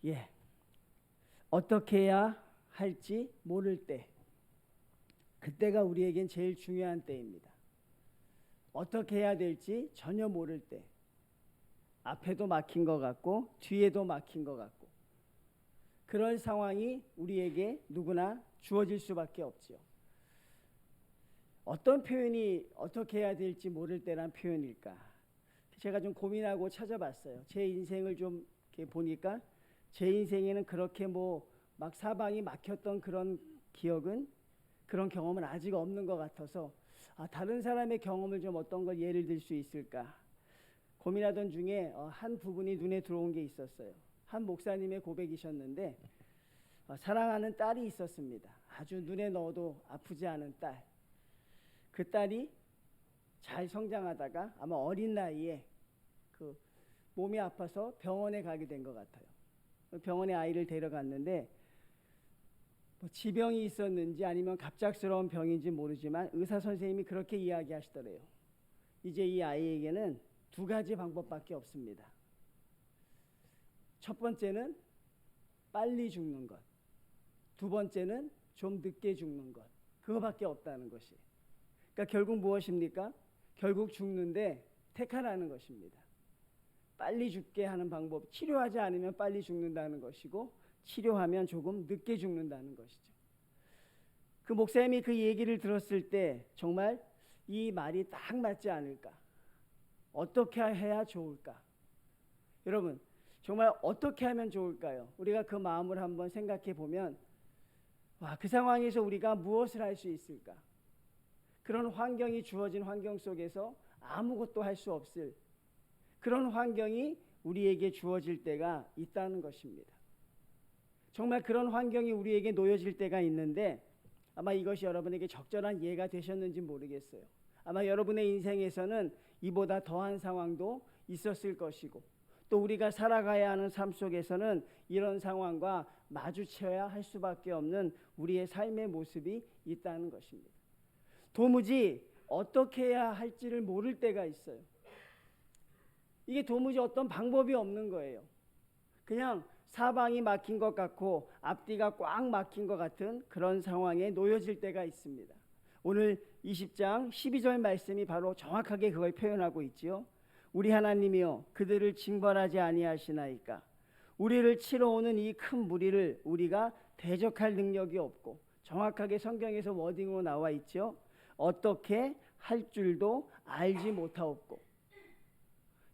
예, 어떻게 해야 할지 모를 때, 그때가 우리에겐 제일 중요한 때입니다. 어떻게 해야 될지 전혀 모를 때, 앞에도 막힌 것 같고 뒤에도 막힌 것 같고, 그런 상황이 우리에게 누구나 주어질 수밖에 없지요. 어떤 표현이 어떻게 해야 될지 모를 때란 표현일까? 제가 좀 고민하고 찾아봤어요. 제 인생을 좀 이렇게 보니까 제 인생에는 그렇게 막 사방이 막혔던 그런 기억은, 그런 경험은 아직 없는 것 같아서 다른 사람의 경험을 좀 어떤 걸 예를 들 수 있을까 고민하던 중에 한 부분이 눈에 들어온 게 있었어요. 한 목사님의 고백이셨는데 사랑하는 딸이 있었습니다. 아주 눈에 넣어도 아프지 않은 딸. 그 딸이 잘 성장하다가 아마 어린 나이에 그 몸이 아파서 병원에 가게 된 것 같아요. 병원에 아이를 데려갔는데 지병이 있었는지 아니면 갑작스러운 병인지 모르지만 의사 선생님이 그렇게 이야기하시더래요. 이제 이 아이에게는 두 가지 방법밖에 없습니다. 첫 번째는 빨리 죽는 것, 두 번째는 좀 늦게 죽는 것, 그거밖에 없다는 것이. 그러니까 결국 무엇입니까? 결국 죽는데 택하라는 것입니다. 빨리 죽게 하는 방법, 치료하지 않으면 빨리 죽는다는 것이고, 치료하면 조금 늦게 죽는다는 것이죠. 그 목사님이 그 얘기를 들었을 때 정말 이 말이 딱 맞지 않을까? 어떻게 해야 좋을까? 여러분, 정말 어떻게 하면 좋을까요? 우리가 그 마음을 한번 생각해 보면, 그 상황에서 우리가 무엇을 할 수 있을까? 그런 환경이 주어진 환경 속에서 아무것도 할 수 없을 그런 환경이 우리에게 주어질 때가 있다는 것입니다. 정말 그런 환경이 우리에게 놓여질 때가 있는데, 아마 이것이 여러분에게 적절한 예가 되셨는지 모르겠어요. 아마 여러분의 인생에서는 이보다 더한 상황도 있었을 것이고, 또 우리가 살아가야 하는 삶 속에서는 이런 상황과 마주쳐야 할 수밖에 없는 우리의 삶의 모습이 있다는 것입니다. 도무지 어떻게 해야 할지를 모를 때가 있어요. 이게 도무지 어떤 방법이 없는 거예요. 그냥 사방이 막힌 것 같고 앞뒤가 꽉 막힌 것 같은 그런 상황에 놓여질 때가 있습니다. 오늘 20장 12절 말씀이 바로 정확하게 그걸 표현하고 있지요. 우리 하나님이여 그들을 징벌하지 아니하시나이까. 우리를 치러 오는 이 큰 무리를 우리가 대적할 능력이 없고, 정확하게 성경에서 워딩으로 나와 있죠. 어떻게 할 줄도 알지 못하옵고.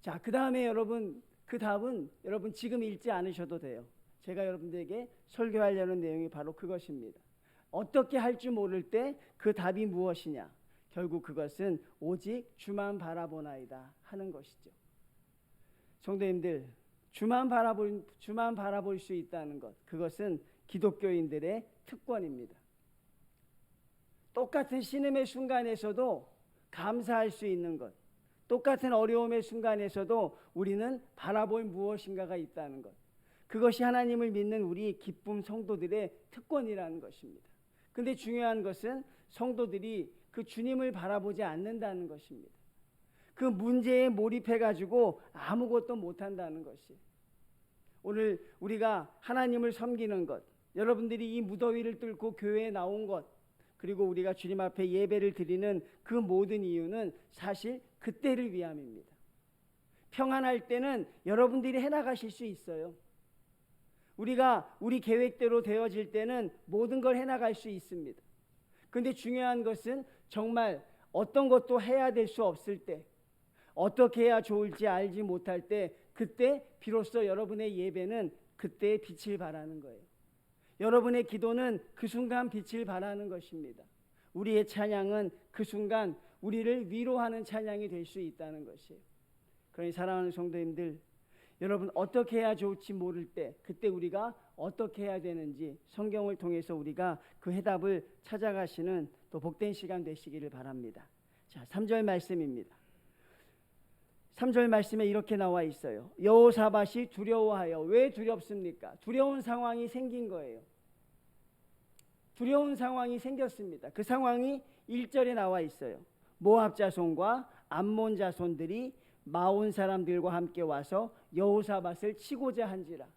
자, 그 다음에 여러분, 그 답은 여러분 지금 읽지 않으셔도 돼요. 제가 여러분들에게 설교하려는 내용이 바로 그것입니다. 어떻게 할 줄 모를 때 그 답이 무엇이냐? 결국 그것은 오직 주만 바라보나이다 하는 것이죠. 성도님들, 주만 바라볼 수 있다는 것, 그것은 기독교인들의 특권입니다. 똑같은 신음의 순간에서도 감사할 수 있는 것, 똑같은 어려움의 순간에서도 우리는 바라볼 무엇인가가 있다는 것, 그것이 하나님을 믿는 우리 기쁨 성도들의 특권이라는 것입니다. 근데 중요한 것은 성도들이 그 주님을 바라보지 않는다는 것입니다. 그 문제에 몰입해가지고 아무것도 못한다는 것이. 오늘 우리가 하나님을 섬기는 것, 여러분들이 이 무더위를 뚫고 교회에 나온 것, 그리고 우리가 주님 앞에 예배를 드리는 그 모든 이유는 사실 그때를 위함입니다. 평안할 때는 여러분들이 해나가실 수 있어요. 우리가 우리 계획대로 되어질 때는 모든 걸 해나갈 수 있습니다. 그런데 중요한 것은 정말 어떤 것도 해야 될 수 없을 때, 어떻게 해야 좋을지 알지 못할 때, 그때 비로소 여러분의 예배는 그때의 빛을 발하는 거예요. 여러분의 기도는 그 순간 빛을 발하는 것입니다. 우리의 찬양은 그 순간 우리를 위로하는 찬양이 될 수 있다는 것이에요. 그러니 사랑하는 성도님들, 여러분 어떻게 해야 좋을지 모를 때 그때 우리가 어떻게 해야 되는지 성경을 통해서 우리가 그 해답을 찾아가시는 또 복된 시간 되시기를 바랍니다. 자, 3절 말씀입니다. 3절 말씀에 이렇게 나와 있어요. 여호사밧이 두려워하여. 왜 두렵습니까? 두려운 상황이 생긴 거예요. 두려운 상황이 생겼습니다. 그 상황이 1절에 나와 있어요. 모압 자손과 암몬 자손들이 마온 사람들과 함께 와서 여호사밧을 치고자 한지라.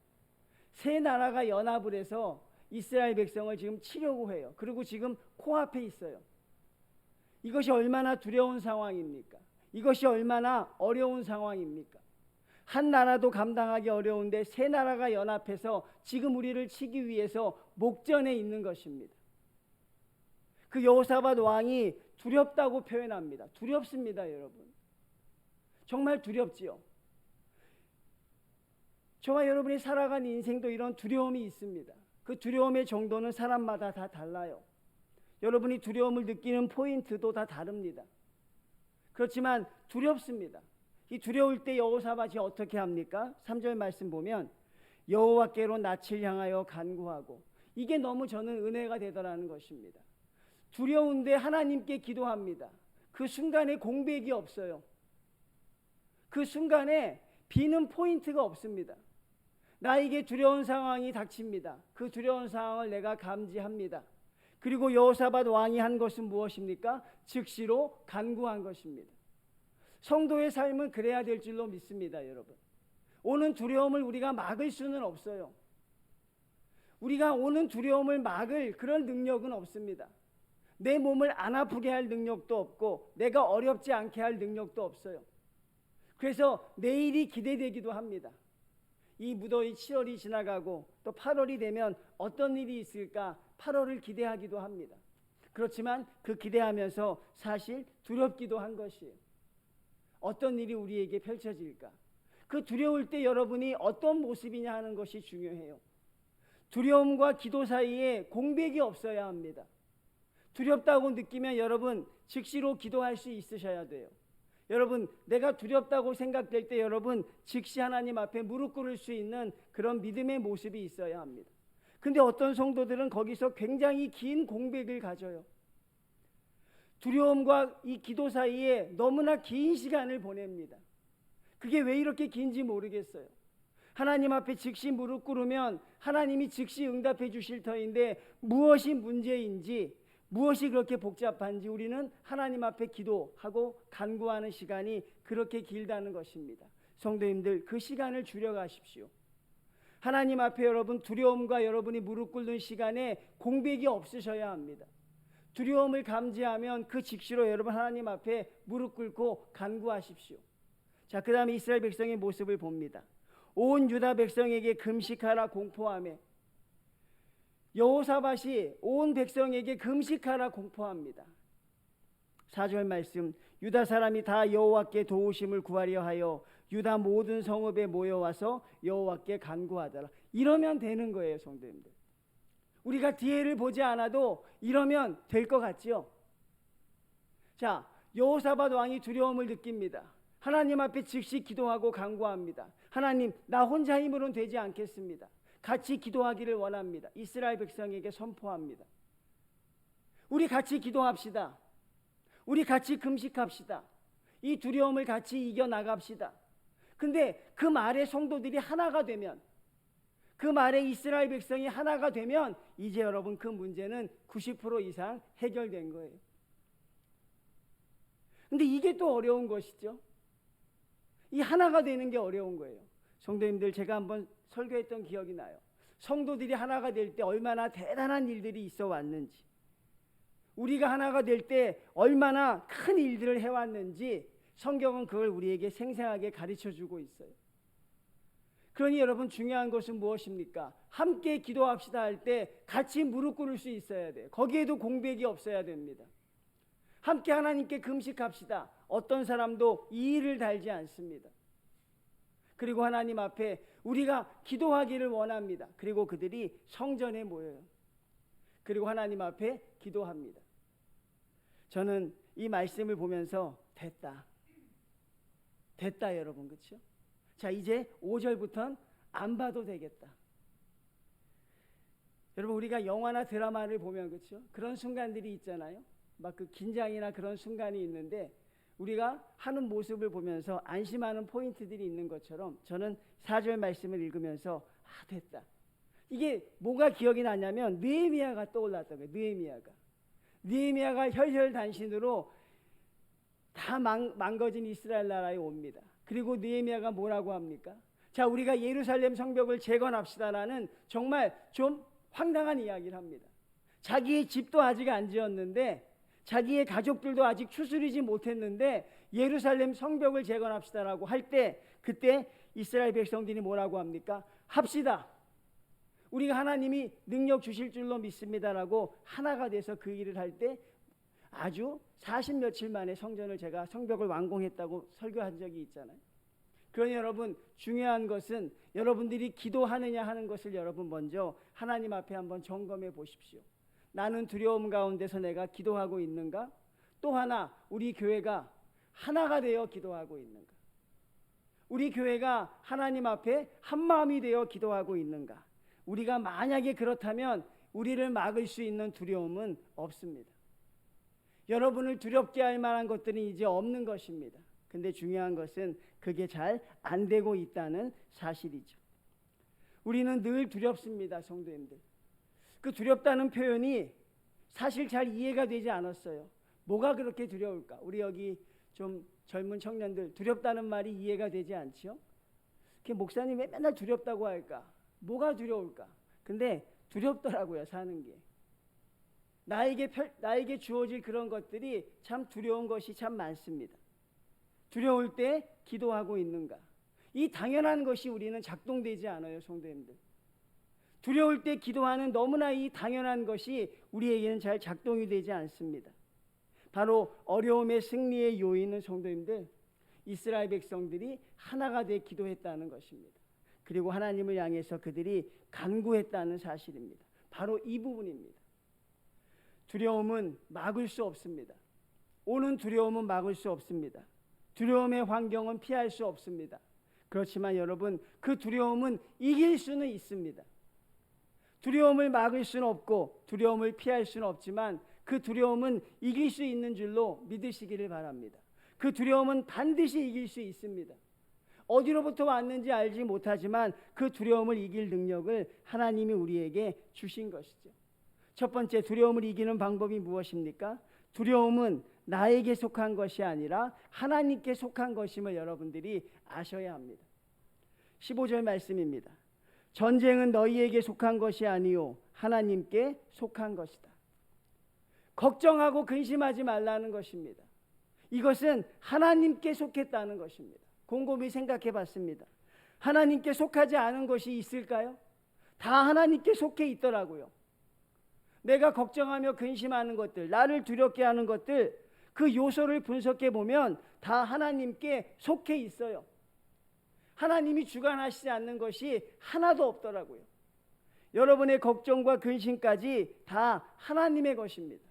세 나라가 연합을 해서 이스라엘 백성을 지금 치려고 해요. 그리고 지금 코앞에 있어요. 이것이 얼마나 두려운 상황입니까? 이것이 얼마나 어려운 상황입니까? 한 나라도 감당하기 어려운데 세 나라가 연합해서 지금 우리를 치기 위해서 목전에 있는 것입니다. 그 여호사밧 왕이 두렵다고 표현합니다. 두렵습니다, 여러분. 정말 두렵지요. 저와 여러분이 살아간 인생도 이런 두려움이 있습니다. 그 두려움의 정도는 사람마다 다 달라요. 여러분이 두려움을 느끼는 포인트도 다 다릅니다. 그렇지만 두렵습니다. 이 두려울 때 여호사밧이 어떻게 합니까? 3절 말씀 보면 여호와께로 낯을 향하여 간구하고, 이게 너무 저는 은혜가 되더라는 것입니다. 두려운데 하나님께 기도합니다. 그 순간에 공백이 없어요. 그 순간에 비는 포인트가 없습니다. 나에게 두려운 상황이 닥칩니다. 그 두려운 상황을 내가 감지합니다. 그리고 여호사밧 왕이 한 것은 무엇입니까? 즉시로 간구한 것입니다. 성도의 삶은 그래야 될 줄로 믿습니다, 여러분. 오는 두려움을 우리가 막을 수는 없어요. 우리가 오는 두려움을 막을 그런 능력은 없습니다. 내 몸을 안 아프게 할 능력도 없고 내가 어렵지 않게 할 능력도 없어요. 그래서 내일이 기대되기도 합니다. 이 무더위 7월이 지나가고 또 8월이 되면 어떤 일이 있을까 8월을 기대하기도 합니다. 그렇지만 그 기대하면서 사실 두렵기도 한 것이에요. 어떤 일이 우리에게 펼쳐질까? 그 두려울 때 여러분이 어떤 모습이냐 하는 것이 중요해요. 두려움과 기도 사이에 공백이 없어야 합니다. 두렵다고 느끼면 여러분 즉시로 기도할 수 있으셔야 돼요. 여러분, 내가 두렵다고 생각될 때 여러분 즉시 하나님 앞에 무릎 꿇을 수 있는 그런 믿음의 모습이 있어야 합니다. 근데 어떤 성도들은 거기서 굉장히 긴 공백을 가져요. 두려움과 이 기도 사이에 너무나 긴 시간을 보냅니다. 그게 왜 이렇게 긴지 모르겠어요. 하나님 앞에 즉시 무릎 꿇으면 하나님이 즉시 응답해 주실 터인데 무엇이 문제인지, 무엇이 그렇게 복잡한지 우리는 하나님 앞에 기도하고 간구하는 시간이 그렇게 길다는 것입니다. 성도님들, 그 시간을 줄여가십시오. 하나님 앞에 여러분 두려움과 여러분이 무릎 꿇는 시간에 공백이 없으셔야 합니다. 두려움을 감지하면 그 즉시로 여러분 하나님 앞에 무릎 꿇고 간구하십시오. 자, 그 다음에 이스라엘 백성의 모습을 봅니다. 온 유다 백성에게 금식하라 공포하며, 여호사밧이 온 백성에게 금식하라 공포합니다. 4절 말씀, 유다 사람이 다 여호와께 도우심을 구하려 하여 유다 모든 성읍에 모여와서 여호와께 간구하더라. 이러면 되는 거예요, 성도님들. 우리가 뒤에를 보지 않아도 이러면 될 것 같죠? 자, 여호사밧 왕이 두려움을 느낍니다. 하나님 앞에 즉시 기도하고 간구합니다. 하나님, 나 혼자 힘으로는 되지 않겠습니다. 같이 기도하기를 원합니다. 이스라엘 백성에게 선포합니다. 우리 같이 기도합시다. 우리 같이 금식합시다. 이 두려움을 같이 이겨나갑시다. 근데 그 말에 성도들이 하나가 되면, 그 말에 이스라엘 백성이 하나가 되면 이제 여러분 그 문제는 90% 이상 해결된 거예요. 근데 이게 또 어려운 것이죠. 이 하나가 되는 게 어려운 거예요. 성도님들, 제가 한번 설교했던 기억이 나요. 성도들이 하나가 될 때 얼마나 대단한 일들이 있어 왔는지, 우리가 하나가 될 때 얼마나 큰 일들을 해왔는지 성경은 그걸 우리에게 생생하게 가르쳐주고 있어요. 그러니 여러분, 중요한 것은 무엇입니까? 함께 기도합시다 할 때 같이 무릎 꿇을 수 있어야 돼요. 거기에도 공백이 없어야 됩니다. 함께 하나님께 금식합시다. 어떤 사람도 이 일을 달지 않습니다. 그리고 하나님 앞에 우리가 기도하기를 원합니다. 그리고 그들이 성전에 모여요. 그리고 하나님 앞에 기도합니다. 저는 이 말씀을 보면서 됐다 여러분, 그렇죠? 자, 이제 5절부터는 안 봐도 되겠다. 여러분, 우리가 영화나 드라마를 보면 그렇죠? 그런 순간들이 있잖아요. 막 그 긴장이나 그런 순간이 있는데 우리가 하는 모습을 보면서 안심하는 포인트들이 있는 것처럼 저는 4절 말씀을 읽으면서 됐다. 이게 뭐가 기억이 나냐면 느헤미야가 떠올랐던 거예요. 느헤미야가 혈혈단신으로 다 망가진 이스라엘 나라에 옵니다. 그리고 느헤미야가 뭐라고 합니까? 자, 자, 우리가 예루살렘 성벽을 재건합시다라는 정말 좀 황당한 이야기를 합니다. 자기의 집도 아직 안 지었는데, 자기의 가족들도 아직 추스리지 못했는데 예루살렘 성벽을 재건합시다라고 할 때, 그때 이스라엘 백성들이 뭐라고 합니까? 합시다. 우리가 하나님이 능력 주실 줄로 믿습니다라고 하나가 돼서 그 일을 할 때 아주 40 며칠 만에 제가 성벽을 완공했다고 설교한 적이 있잖아요. 그러니 여러분, 중요한 것은 여러분들이 기도하느냐 하는 것을 여러분 먼저 하나님 앞에 한번 점검해 보십시오. 나는 두려움 가운데서 내가 기도하고 있는가? 또 하나, 우리 교회가 하나가 되어 기도하고 있는가? 우리 교회가 하나님 앞에 한 마음이 되어 기도하고 있는가? 우리가 만약에 그렇다면 우리를 막을 수 있는 두려움은 없습니다. 여러분을 두렵게 할 만한 것들은 이제 없는 것입니다. 근데 중요한 것은 그게 잘 안 되고 있다는 사실이죠. 우리는 늘 두렵습니다, 성도님들. 그 두렵다는 표현이 사실 잘 이해가 되지 않았어요. 뭐가 그렇게 두려울까? 우리 여기 좀 젊은 청년들, 두렵다는 말이 이해가 되지 않지요? 목사님 왜 맨날 두렵다고 할까? 뭐가 두려울까? 근데 두렵더라고요, 사는 게. 나에게 주어질 그런 것들이 참 두려운 것이 참 많습니다. 두려울 때 기도하고 있는가? 이 당연한 것이 우리는 작동되지 않아요, 성도님들. 두려울 때 기도하는 너무나 이 당연한 것이 우리에게는 잘 작동이 되지 않습니다. 바로 어려움의 승리의 요인은 성도님들, 이스라엘 백성들이 하나가 돼 기도했다는 것입니다. 그리고 하나님을 향해서 그들이 간구했다는 사실입니다. 바로 이 부분입니다. 두려움은 막을 수 없습니다. 오는 두려움은 막을 수 없습니다. 두려움의 환경은 피할 수 없습니다. 그렇지만 여러분, 그 두려움은 이길 수는 있습니다. 두려움을 막을 수는 없고 두려움을 피할 수는 없지만 그 두려움은 이길 수 있는 줄로 믿으시기를 바랍니다. 그 두려움은 반드시 이길 수 있습니다. 어디로부터 왔는지 알지 못하지만 그 두려움을 이길 능력을 하나님이 우리에게 주신 것이죠. 첫 번째, 두려움을 이기는 방법이 무엇입니까? 두려움은 나에게 속한 것이 아니라 하나님께 속한 것임을 여러분들이 아셔야 합니다. 15절 말씀입니다. 전쟁은 너희에게 속한 것이 아니요 하나님께 속한 것이다. 걱정하고 근심하지 말라는 것입니다. 이것은 하나님께 속했다는 것입니다. 곰곰이 생각해 봤습니다. 하나님께 속하지 않은 것이 있을까요? 다 하나님께 속해 있더라고요. 내가 걱정하며 근심하는 것들, 나를 두렵게 하는 것들, 그 요소를 분석해 보면 다 하나님께 속해 있어요. 하나님이 주관하시지 않는 것이 하나도 없더라고요. 여러분의 걱정과 근심까지 다 하나님의 것입니다.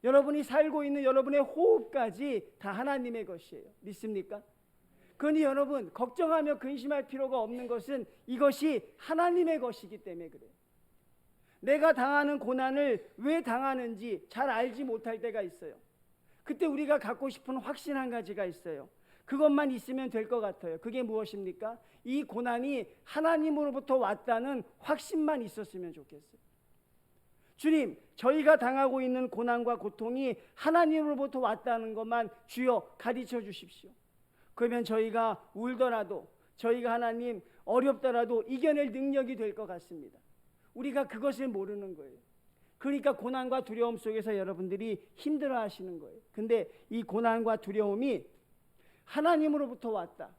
여러분이 살고 있는 여러분의 호흡까지 다 하나님의 것이에요. 믿습니까? 그러니 여러분, 걱정하며 근심할 필요가 없는 것은 이것이 하나님의 것이기 때문에 그래요. 내가 당하는 고난을 왜 당하는지 잘 알지 못할 때가 있어요. 그때 우리가 갖고 싶은 확신 한 가지가 있어요. 그것만 있으면 될 것 같아요. 그게 무엇입니까? 이 고난이 하나님으로부터 왔다는 확신만 있었으면 좋겠어요. 주님, 저희가 당하고 있는 고난과 고통이 하나님으로부터 왔다는 것만 주여 가르쳐 주십시오. 그러면 저희가 울더라도, 저희가 하나님 어렵더라도 이겨낼 능력이 될 것 같습니다. 우리가 그것을 모르는 거예요. 그러니까 고난과 두려움 속에서 여러분들이 힘들어 하시는 거예요. 근데 이 고난과 두려움이 하나님으로부터 왔다.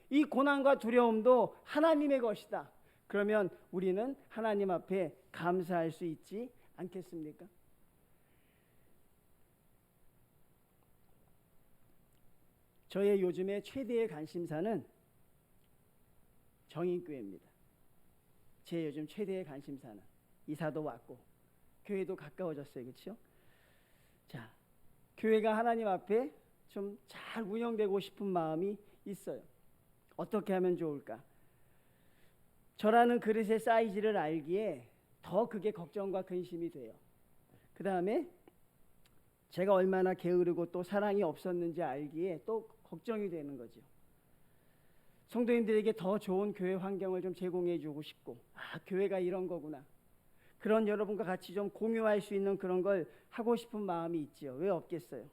이 고난과 두려움도 하나님의 것이다. 그러면 우리는 하나님 앞에 감사할 수 있지 않겠습니까? 저의 요즘의 최대의 관심사는 정인교회입니다. 제 요즘 최대의 관심사는, 이사도 왔고 교회도 가까워졌어요. 그렇죠? 자, 교회가 하나님 앞에 좀 잘 운영되고 싶은 마음이 있어요. 어떻게 하면 좋을까? 저라는 그릇의 사이즈를 알기에 더 그게 걱정과 근심이 돼요. 그 다음에 제가 얼마나 게으르고 또 사랑이 없었는지 알기에 또 걱정이 되는 거죠. 성도님들에게 더 좋은 교회 환경을 좀 제공해 주고 싶고, 교회가 이런 거구나, 그런 여러분과 같이 좀 공유할 수 있는 그런 걸 하고 싶은 마음이 있지요. 왜 없겠어요?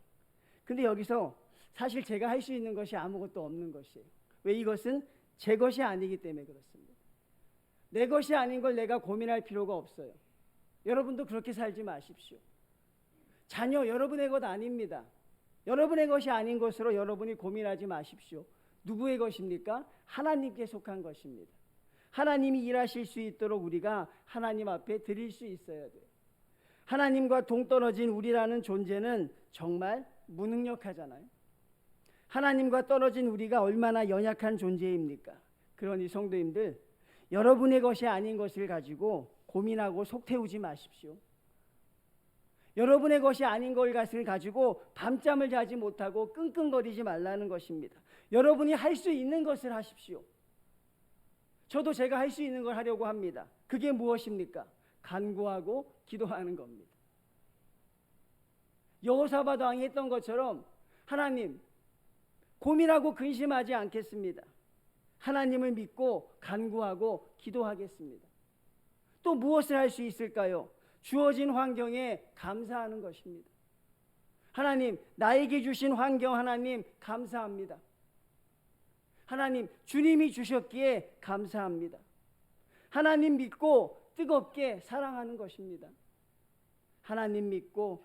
근데 여기서 사실 제가 할 수 있는 것이 아무것도 없는 것이에요. 왜? 이것은 제 것이 아니기 때문에 그렇습니다. 내 것이 아닌 걸 내가 고민할 필요가 없어요. 여러분도 그렇게 살지 마십시오. 자녀 여러분의 것 아닙니다. 여러분의 것이 아닌 것으로 여러분이 고민하지 마십시오. 누구의 것입니까? 하나님께 속한 것입니다. 하나님이 일하실 수 있도록 우리가 하나님 앞에 드릴 수 있어야 돼요. 하나님과 동떨어진 우리라는 존재는 정말 무능력하잖아요. 하나님과 떨어진 우리가 얼마나 연약한 존재입니까? 그러니 성도님들, 여러분의 것이 아닌 것을 가지고 고민하고 속 태우지 마십시오. 여러분의 것이 아닌 것을 가지고 밤잠을 자지 못하고 끙끙거리지 말라는 것입니다. 여러분이 할 수 있는 것을 하십시오. 저도 제가 할 수 있는 걸 하려고 합니다. 그게 무엇입니까? 간구하고 기도하는 겁니다. 여호사밧 왕이 했던 것처럼 하나님, 고민하고 근심하지 않겠습니다. 하나님을 믿고 간구하고 기도하겠습니다. 또 무엇을 할 수 있을까요? 주어진 환경에 감사하는 것입니다. 하나님, 나에게 주신 환경 하나님 감사합니다. 하나님, 주님이 주셨기에 감사합니다. 하나님 믿고 뜨겁게 사랑하는 것입니다. 하나님 믿고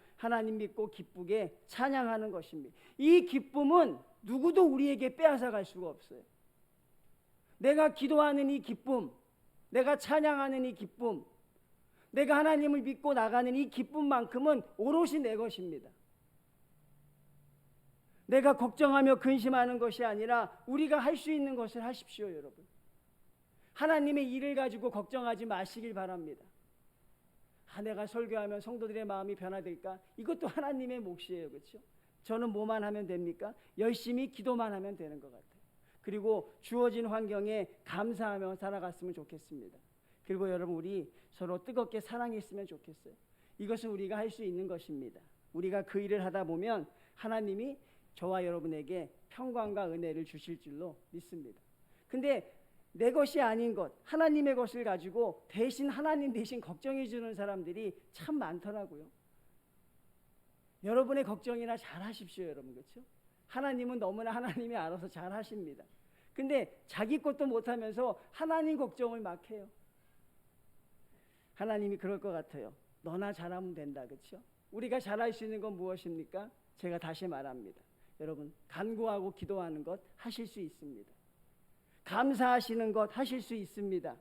기쁘게 찬양하는 것입니다. 이 기쁨은 누구도 우리에게 빼앗아 갈 수가 없어요. 내가 기도하는 이 기쁨, 내가 찬양하는 이 기쁨, 내가 하나님을 믿고 나가는 이 기쁨만큼은 오롯이 내 것입니다. 내가 걱정하며 근심하는 것이 아니라 우리가 할 수 있는 것을 하십시오, 여러분. 하나님의 일을 가지고 걱정하지 마시길 바랍니다. 내가 설교하면 성도들의 마음이 변화될까? 이것도 하나님의 몫이에요, 그렇죠? 저는 뭐만 하면 됩니까? 열심히 기도만 하면 되는 것 같아요. 그리고 주어진 환경에 감사하며 살아갔으면 좋겠습니다. 그리고 여러분, 우리 서로 뜨겁게 사랑했으면 좋겠어요. 이것은 우리가 할 수 있는 것입니다. 우리가 그 일을 하다 보면 하나님이 저와 여러분에게 평강과 은혜를 주실 줄로 믿습니다. 근데 내 것이 아닌 것, 하나님의 것을 가지고 하나님 대신 걱정해 주는 사람들이 참 많더라고요. 여러분의 걱정이나 잘 하십시오, 여러분. 그렇죠? 하나님은 너무나 하나님이 알아서 잘 하십니다. 근데 자기 것도 못하면서 하나님 걱정을 막 해요. 하나님이 그럴 것 같아요. 너나 잘하면 된다. 그렇죠? 우리가 잘할 수 있는 건 무엇입니까? 제가 다시 말합니다. 여러분, 간구하고 기도하는 것 하실 수 있습니다. 감사하시는 것 하실 수 있습니다.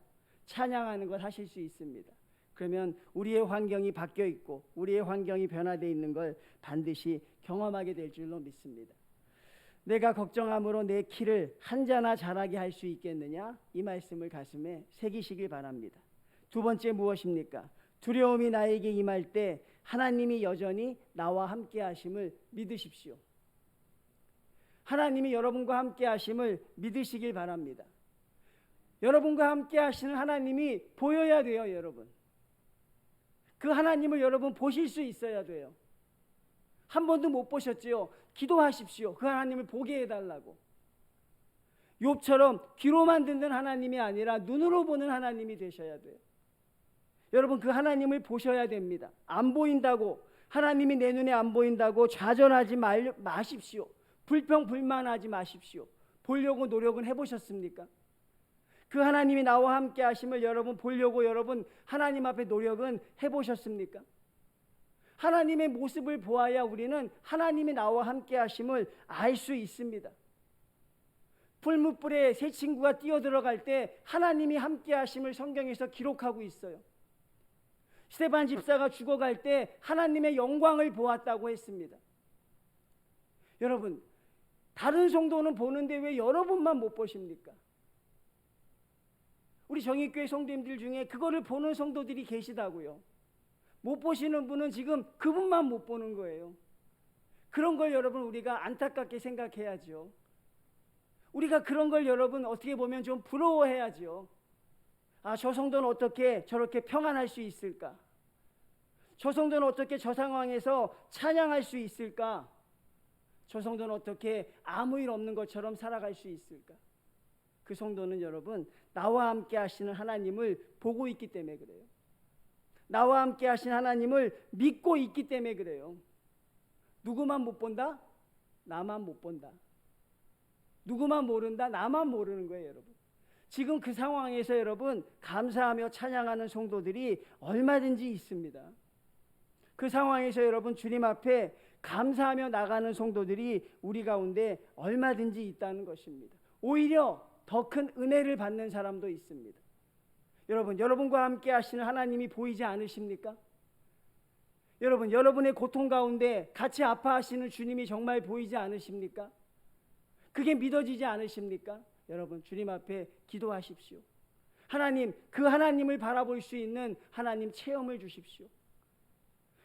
찬양하는 것 하실 수 있습니다. 그러면 우리의 환경이 바뀌어 있고 우리의 환경이 변화되어 있는 걸 반드시 경험하게 될 줄로 믿습니다. 내가 걱정함으로 내 키를 한자나 자라게 할 수 있겠느냐? 이 말씀을 가슴에 새기시길 바랍니다. 두 번째 무엇입니까? 두려움이 나에게 임할 때 하나님이 여전히 나와 함께 하심을 믿으십시오. 하나님이 여러분과 함께 하심을 믿으시길 바랍니다. 여러분과 함께 하시는 하나님이 보여야 돼요, 여러분. 그 하나님을 여러분 보실 수 있어야 돼요. 한 번도 못 보셨지요? 기도하십시오. 그 하나님을 보게 해달라고. 욥처럼 귀로만 듣는 하나님이 아니라 눈으로 보는 하나님이 되셔야 돼요. 여러분, 그 하나님을 보셔야 됩니다. 안 보인다고, 하나님이 내 눈에 안 보인다고 좌절하지 마십시오. 불평불만하지 마십시오. 보려고 노력은 해보셨습니까? 그 하나님이 나와 함께 하심을 여러분 보려고 여러분 하나님 앞에 노력은 해보셨습니까? 하나님의 모습을 보아야 우리는 하나님이 나와 함께 하심을 알 수 있습니다. 풀무불에 새 친구가 뛰어들어갈 때 하나님이 함께 하심을 성경에서 기록하고 있어요. 스데반 집사가 죽어갈 때 하나님의 영광을 보았다고 했습니다. 여러분, 다른 성도는 보는데 왜 여러분만 못 보십니까? 우리 정의교회 성도님들 중에 그거를 보는 성도들이 계시다고요. 못 보시는 분은 지금 그분만 못 보는 거예요. 그런 걸 여러분 우리가 안타깝게 생각해야죠. 우리가 그런 걸 여러분 어떻게 보면 좀 부러워해야죠. 저 성도는 어떻게 저렇게 평안할 수 있을까? 저 성도는 어떻게 저 상황에서 찬양할 수 있을까? 저 성도는 어떻게 아무 일 없는 것처럼 살아갈 수 있을까? 그 성도는 여러분 나와 함께 하시는 하나님을 보고 있기 때문에 그래요. 나와 함께 하신 하나님을 믿고 있기 때문에 그래요. 누구만 못 본다? 나만 못 본다. 누구만 모른다? 나만 모르는 거예요, 여러분. 지금 그 상황에서 여러분 감사하며 찬양하는 성도들이 얼마든지 있습니다. 그 상황에서 여러분 주님 앞에 감사하며 나가는 성도들이 우리 가운데 얼마든지 있다는 것입니다. 오히려 더 큰 은혜를 받는 사람도 있습니다. 여러분, 여러분과 함께 하시는 하나님이 보이지 않으십니까? 여러분, 여러분의 고통 가운데 같이 아파하시는 주님이 정말 보이지 않으십니까? 그게 믿어지지 않으십니까? 여러분, 주님 앞에 기도하십시오. 하나님, 그 하나님을 바라볼 수 있는 하나님 체험을 주십시오.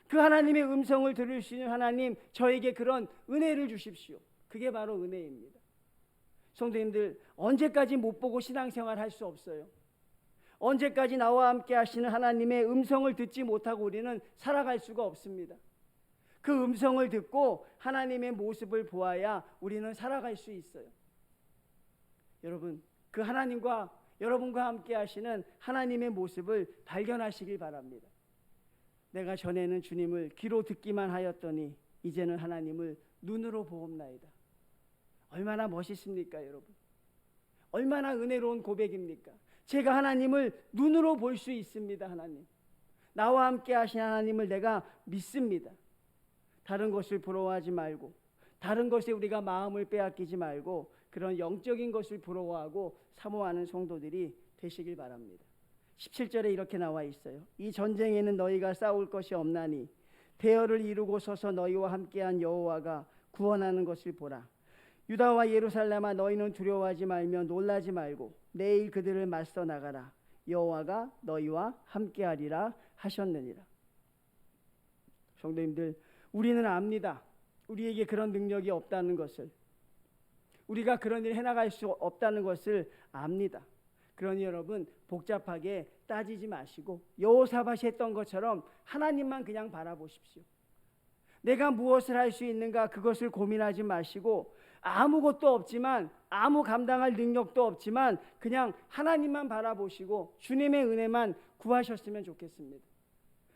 그 하나님의 음성을 들을 수 있는 하나님, 저에게 그런 은혜를 주십시오. 그게 바로 은혜입니다. 성도님들, 언제까지 못 보고 신앙생활 할 수 없어요. 언제까지 나와 함께 하시는 하나님의 음성을 듣지 못하고 우리는 살아갈 수가 없습니다. 그 음성을 듣고 하나님의 모습을 보아야 우리는 살아갈 수 있어요. 여러분, 그 하나님과 여러분과 함께 하시는 하나님의 모습을 발견하시길 바랍니다. 내가 전에는 주님을 귀로 듣기만 하였더니 이제는 하나님을 눈으로 보옵나이다. 얼마나 멋있습니까, 여러분? 얼마나 은혜로운 고백입니까? 제가 하나님을 눈으로 볼 수 있습니다. 하나님, 나와 함께 하신 하나님을 내가 믿습니다. 다른 것을 부러워하지 말고, 다른 것에 우리가 마음을 빼앗기지 말고, 그런 영적인 것을 부러워하고 사모하는 성도들이 되시길 바랍니다. 17절에 이렇게 나와 있어요. 이 전쟁에는 너희가 싸울 것이 없나니 대열을 이루고 서서 너희와 함께한 여호와가 구원하는 것을 보라. 유다와 예루살렘아, 너희는 두려워하지 말며 놀라지 말고 내일 그들을 맞서 나가라. 여호와가 너희와 함께하리라 하셨느니라. 성도님들, 우리는 압니다. 우리에게 그런 능력이 없다는 것을, 우리가 그런 일 해나갈 수 없다는 것을 압니다. 그러니 여러분, 복잡하게 따지지 마시고 여호사밧이 했던 것처럼 하나님만 그냥 바라보십시오. 내가 무엇을 할 수 있는가, 그것을 고민하지 마시고, 아무것도 없지만, 아무 감당할 능력도 없지만 그냥 하나님만 바라보시고 주님의 은혜만 구하셨으면 좋겠습니다.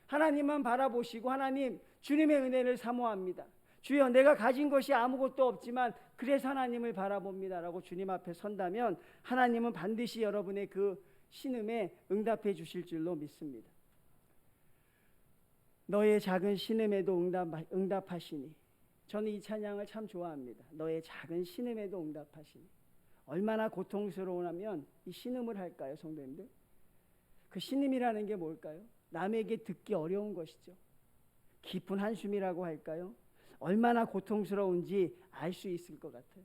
하나님만 바라보시고, 하나님, 주님의 은혜를 사모합니다. 주여, 내가 가진 것이 아무것도 없지만 그래서 하나님을 바라봅니다라고 주님 앞에 선다면 하나님은 반드시 여러분의 그 신음에 응답해 주실 줄로 믿습니다. 너의 작은 신음에도 응답하시니. 저는 이 찬양을 참 좋아합니다. 너의 작은 신음에도 응답하시니. 얼마나 고통스러우면 이 신음을 할까요, 성도님들? 그 신음이라는 게 뭘까요? 남에게 듣기 어려운 것이죠. 깊은 한숨이라고 할까요? 얼마나 고통스러운지 알 수 있을 것 같아요.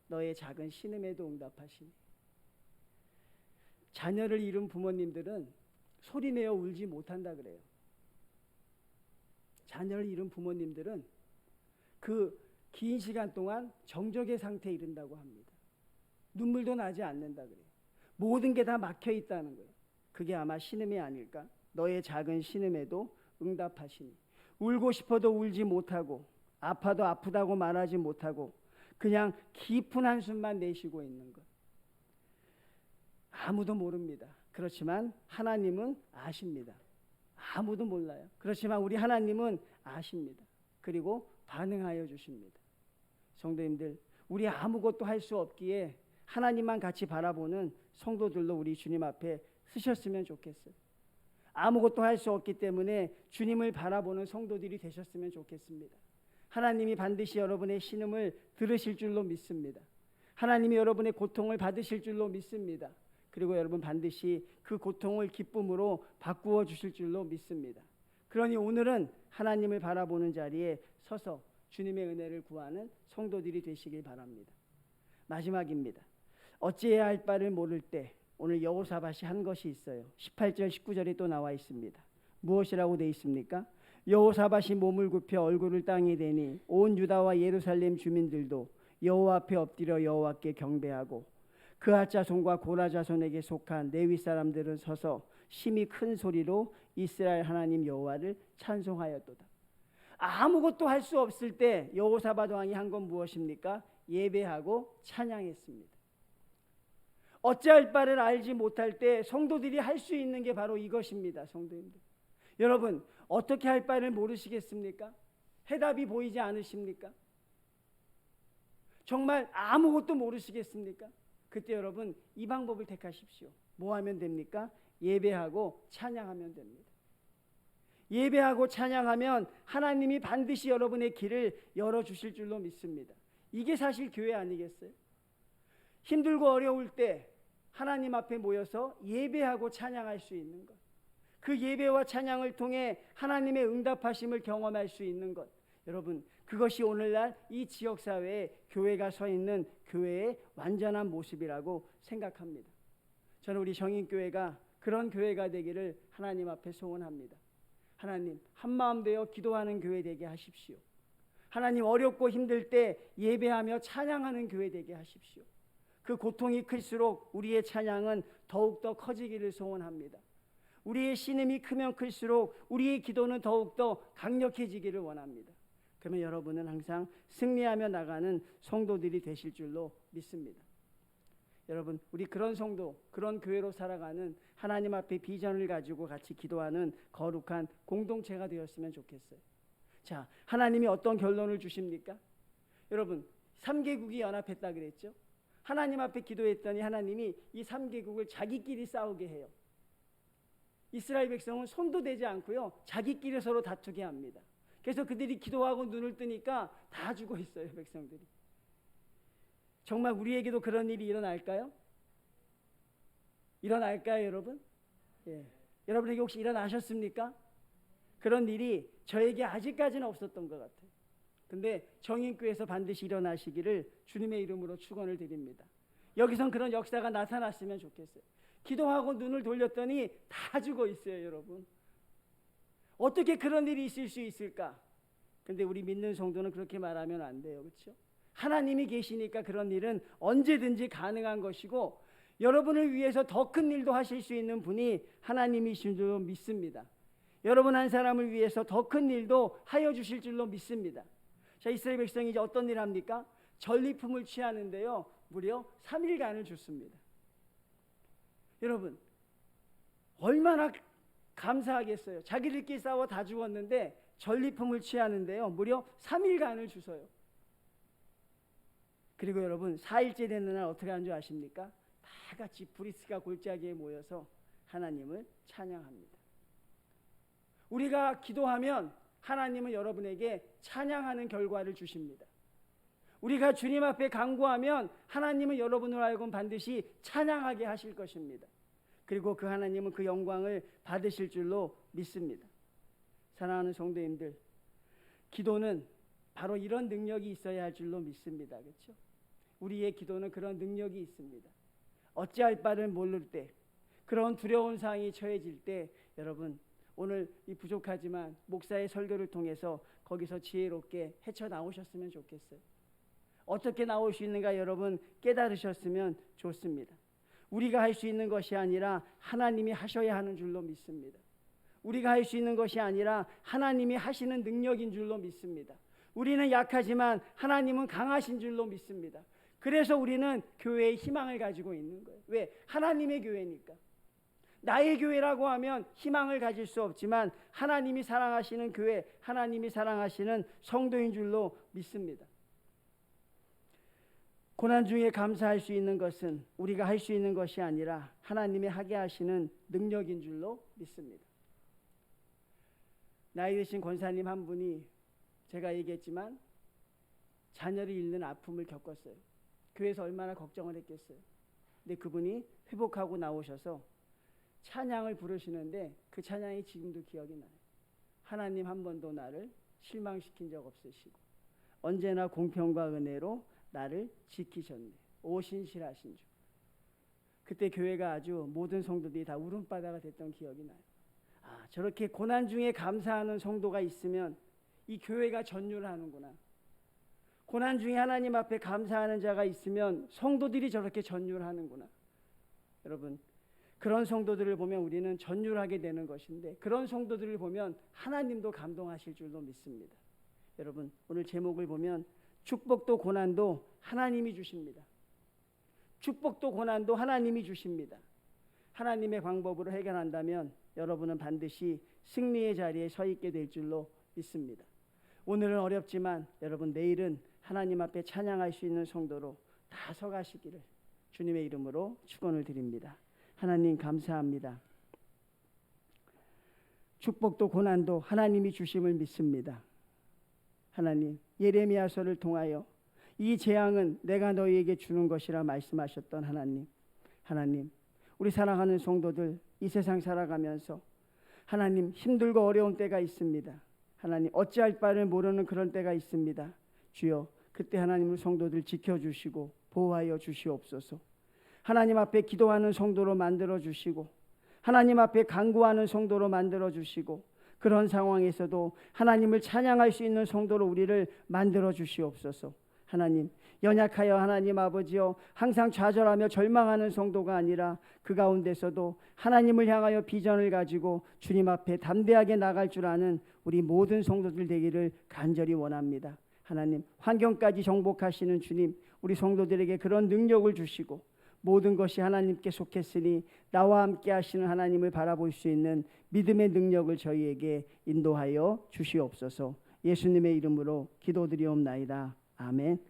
너의 작은 신음에도 응답하시니. 자녀를 잃은 부모님들은 소리내어 울지 못한다 그래요. 자녀를 잃은 부모님들은 그 긴 시간 동안 정적의 상태에 이른다고 합니다. 눈물도 나지 않는다 그래요. 모든 게 다 막혀 있다는 거예요. 그게 아마 신음이 아닐까? 너의 작은 신음에도 응답하시니. 울고 싶어도 울지 못하고, 아파도 아프다고 말하지 못하고 그냥 깊은 한숨만 내쉬고 있는 것. 아무도 모릅니다. 그렇지만 하나님은 아십니다. 아무도 몰라요. 그렇지만 우리 하나님은 아십니다. 그리고 반응하여 주십니다. 성도님들, 우리 아무것도 할 수 없기에 하나님만 같이 바라보는 성도들로 우리 주님 앞에 서셨으면 좋겠어요. 아무것도 할 수 없기 때문에 주님을 바라보는 성도들이 되셨으면 좋겠습니다. 하나님이 반드시 여러분의 신음을 들으실 줄로 믿습니다. 하나님이 여러분의 고통을 받으실 줄로 믿습니다. 그리고 여러분 반드시 그 고통을 기쁨으로 바꾸어 주실 줄로 믿습니다. 그러니 오늘은 하나님을 바라보는 자리에 서서 주님의 은혜를 구하는 성도들이 되시길 바랍니다. 마지막입니다. 어찌해야 할 바를 모를 때 오늘 여호사밧이 한 것이 있어요. 18절 19절에 또 나와 있습니다. 무엇이라고 되어 있습니까? 여호사밧이 몸을 굽혀 얼굴을 땅에 대니 온 유다와 예루살렘 주민들도 여호와 앞에 엎드려 여호와께 경배하고 그앗 자손과 고라 자손에게 속한 레위 사람들은 서서 심히 큰 소리로 이스라엘 하나님 여호와를 찬송하였도다. 아무것도 할 수 없을 때 여호사밧 왕이 한 건 무엇입니까? 예배하고 찬양했습니다. 어찌할 바를 알지 못할 때 성도들이 할 수 있는 게 바로 이것입니다. 성도님들, 여러분 어떻게 할 바를 모르시겠습니까? 해답이 보이지 않으십니까? 정말 아무것도 모르시겠습니까? 그때 여러분 이 방법을 택하십시오. 뭐 하면 됩니까? 예배하고 찬양하면 됩니다. 예배하고 찬양하면 하나님이 반드시 여러분의 길을 열어주실 줄로 믿습니다. 이게 사실 교회 아니겠어요? 힘들고 어려울 때 하나님 앞에 모여서 예배하고 찬양할 수 있는 것, 그 예배와 찬양을 통해 하나님의 응답하심을 경험할 수 있는 것, 여러분 그것이 오늘날 이 지역사회에 교회가 서 있는 교회의 완전한 모습이라고 생각합니다. 저는 우리 정인교회가 그런 교회가 되기를 하나님 앞에 소원합니다. 하나님 한마음 되어 기도하는 교회 되게 하십시오. 하나님 어렵고 힘들 때 예배하며 찬양하는 교회 되게 하십시오. 그 고통이 클수록 우리의 찬양은 더욱더 커지기를 소원합니다. 우리의 신음이 크면 클수록 우리의 기도는 더욱더 강력해지기를 원합니다. 그러면 여러분은 항상 승리하며 나가는 성도들이 되실 줄로 믿습니다. 여러분 우리 그런 성도, 그런 교회로 살아가는 하나님 앞에 비전을 가지고 같이 기도하는 거룩한 공동체가 되었으면 좋겠어요. 자, 하나님이 어떤 결론을 주십니까? 여러분 3개국이 연합했다 그랬죠? 하나님 앞에 기도했더니 하나님이 이 3개국을 자기끼리 싸우게 해요. 이스라엘 백성은 손도 대지 않고요, 자기끼리 서로 다투게 합니다. 그래서 그들이 기도하고 눈을 뜨니까 다 죽어 있어요, 백성들이. 정말 우리에게도 그런 일이 일어날까요? 일어날까요, 여러분? 예. 여러분에게 혹시 일어나셨습니까? 그런 일이 저에게 아직까지는 없었던 것 같아요. 근데 정인교회에서 반드시 일어나시기를 주님의 이름으로 축원을 드립니다. 여기선 그런 역사가 나타났으면 좋겠어요. 기도하고 눈을 돌렸더니 다 죽어 있어요, 여러분. 어떻게 그런 일이 있을 수 있을까? 근데 우리 믿는 성도는 그렇게 말하면 안 돼요, 그렇죠? 하나님이 계시니까 그런 일은 언제든지 가능한 것이고, 여러분을 위해서 더 큰 일도 하실 수 있는 분이 하나님이신 줄로 믿습니다. 여러분 한 사람을 위해서 더 큰 일도 하여 주실 줄로 믿습니다. 자, 이스라엘 백성이 이제 어떤 일을 합니까? 전리품을 취하는데요, 무려 3일간을 줬습니다. 여러분 얼마나 감사하겠어요. 자기들끼리 싸워 다 죽었는데 전리품을 취하는데요, 무려 3일간을 주서요. 그리고 여러분 4일째 되는 날 어떻게 하는 줄 아십니까? 다 같이 브리스가 골짜기에 모여서 하나님을 찬양합니다. 우리가 기도하면 하나님은 여러분에게 찬양하는 결과를 주십니다. 우리가 주님 앞에 간구하면 하나님은 여러분을 알고 반드시 찬양하게 하실 것입니다. 그리고 그 하나님은 그 영광을 받으실 줄로 믿습니다. 사랑하는 성도님들, 기도는 바로 이런 능력이 있어야 할 줄로 믿습니다. 그렇죠? 우리의 기도는 그런 능력이 있습니다. 어찌할 바를 모를 때, 그런 두려운 상황이 처해질 때, 여러분 오늘 이 부족하지만 목사의 설교를 통해서 거기서 지혜롭게 헤쳐나오셨으면 좋겠어요. 어떻게 나올 수 있는가 여러분 깨달으셨으면 좋습니다. 우리가 할 수 있는 것이 아니라 하나님이 하셔야 하는 줄로 믿습니다. 우리가 할 수 있는 것이 아니라 하나님이 하시는 능력인 줄로 믿습니다. 우리는 약하지만 하나님은 강하신 줄로 믿습니다. 그래서 우리는 교회의 희망을 가지고 있는 거예요. 왜? 하나님의 교회니까. 나의 교회라고 하면 희망을 가질 수 없지만 하나님이 사랑하시는 교회, 하나님이 사랑하시는 성도인 줄로 믿습니다. 고난 중에 감사할 수 있는 것은 우리가 할 수 있는 것이 아니라 하나님이 하게 하시는 능력인 줄로 믿습니다. 나이 드신 권사님 한 분이 제가 얘기했지만 자녀를 잃는 아픔을 겪었어요. 교회에서 얼마나 걱정을 했겠어요. 근데 그분이 회복하고 나오셔서 찬양을 부르시는데 그 찬양이 지금도 기억이 나요. 하나님 한 번도 나를 실망시킨 적 없으시고 언제나 공평과 은혜로 나를 지키셨네. 오신실하신 주. 그때 교회가 아주 모든 성도들이 다 울음바다가 됐던 기억이 나요. 아, 저렇게 고난 중에 감사하는 성도가 있으면 이 교회가 전율하는구나. 고난 중에 하나님 앞에 감사하는 자가 있으면 성도들이 저렇게 전율하는구나. 여러분 그런 성도들을 보면 우리는 전율하게 되는 것인데 그런 성도들을 보면 하나님도 감동하실 줄로 믿습니다. 여러분 오늘 제목을 보면 축복도 고난도 하나님이 주십니다. 축복도 고난도 하나님이 주십니다. 하나님의 방법으로 해결한다면 여러분은 반드시 승리의 자리에 서 있게 될 줄로 믿습니다. 오늘은 어렵지만 여러분 내일은 하나님 앞에 찬양할 수 있는 성도로 다 서가시기를 주님의 이름으로 축원을 드립니다. 하나님 감사합니다. 축복도 고난도 하나님이 주심을 믿습니다. 하나님, 예레미야서를 통하여 이 재앙은 내가 너희에게 주는 것이라 말씀하셨던 하나님, 우리 사랑하는 성도들 이 세상 살아가면서 하나님 힘들고 어려운 때가 있습니다. 하나님 어찌할 바를 모르는 그런 때가 있습니다. 주여 그때 하나님을 성도들 지켜주시고 보호하여 주시옵소서. 하나님 앞에 기도하는 성도로 만들어 주시고 하나님 앞에 간구하는 성도로 만들어 주시고 그런 상황에서도 하나님을 찬양할 수 있는 성도로 우리를 만들어 주시옵소서. 하나님 연약하여 하나님 아버지여 항상 좌절하며 절망하는 성도가 아니라 그 가운데서도 하나님을 향하여 비전을 가지고 주님 앞에 담대하게 나갈 줄 아는 우리 모든 성도들 되기를 간절히 원합니다. 하나님 환경까지 정복하시는 주님, 우리 성도들에게 그런 능력을 주시고 모든 것이 하나님께 속했으니 나와 함께 하시는 하나님을 바라볼 수 있는 믿음의 능력을 저희에게 인도하여 주시옵소서. 예수님의 이름으로 기도드리옵나이다. 아멘.